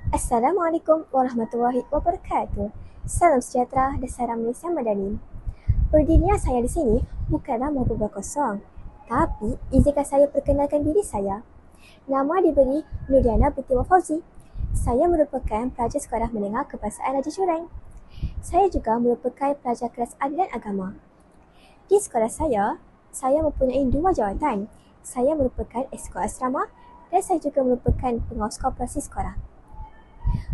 Assalamualaikum warahmatullahi wabarakatuh. Salam sejahtera dan salam Malaysia Madani. Berdirinya saya di sini bukanlah mahu berbual kosong, tapi izinkan saya perkenalkan diri saya. Nama diberi Nuriana binti Fauzi. Saya merupakan pelajar sekolah menengah kebangsaan Raja Jurang. Saya juga merupakan pelajar kelas adil dan agama. Di sekolah saya mempunyai 2 jawatan. Saya merupakan esko asrama dan saya juga merupakan pengawas koperasi sekolah.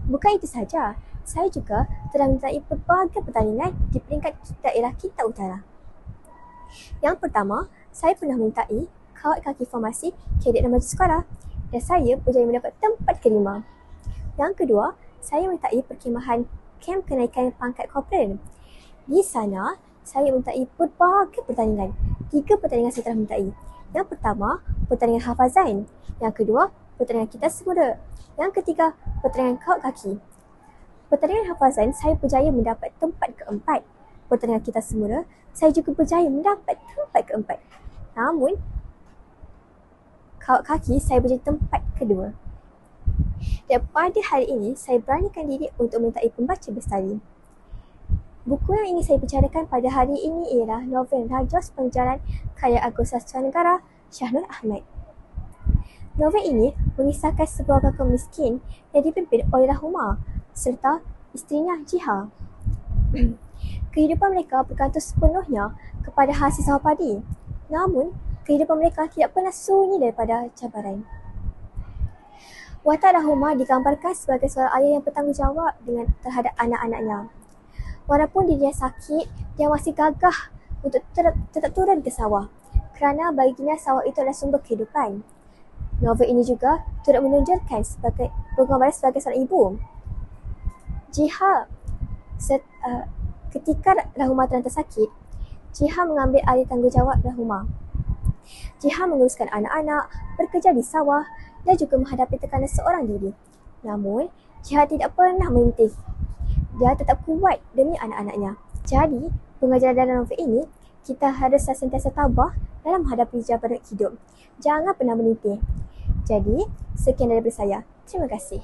Bukan itu sahaja, saya juga telah menyertai berbagai pertandingan di peringkat daerah Kedah Utara. Yang pertama, saya pernah menyertai kawat kaki formasi kadet remaja sekolah dan saya berjaya mendapat tempat kelima. Yang kedua, saya menyertai perkhemahan kem kenaikan pangkat korporal. Di sana, saya menyertai berbagai pertandingan. 3 pertandingan saya telah menyertai. Yang pertama, pertandingan hafazan. Yang kedua, pertandingan kita semula. Yang ketiga, pertandingan kawat kaki. Pertandingan hafazan, saya berjaya mendapat tempat keempat. Pertandingan kita semula, saya juga berjaya mendapat tempat keempat. Namun, kawat kaki, saya berjaya tempat kedua. Dan pada hari ini, saya beranikan diri untuk menyertai pembaca bestari. Buku yang ingin saya bicarakan pada hari ini ialah novel Raja Sepeninggalan karya Agus Sastranegara Shah Nur Ahmad. Novel ini mengisahkan sebuah kakak miskin yang dipimpin oleh Rahuma serta isterinya Jiha. Kehidupan mereka bergantung sepenuhnya kepada hasil sawah padi. Namun, kehidupan mereka tidak pernah sunyi daripada cabaran. Watak Rahuma digambarkan sebagai seorang ayah yang bertanggungjawab terhadap anak-anaknya. Walaupun dirinya sakit, dia masih gagah untuk tetap turun ke sawah kerana baginya sawah itu adalah sumber kehidupan. Novel ini juga turut menunjukkan penggambaran sebagai seorang ibu. Ketika Rahuma terlantar sakit, Jiha mengambil alih tanggungjawab Rahuma. Jiha menguruskan anak-anak, bekerja di sawah dan juga menghadapi tekanan seorang diri. Namun, Jiha tidak pernah menentih. Dia tetap kuat demi anak-anaknya. Jadi, pengajaran dalam novel ini, kita harus sentiasa tabah dalam menghadapi cabaran hidup. Jangan pernah menentih. Jadi, sekian daripada saya. Terima kasih.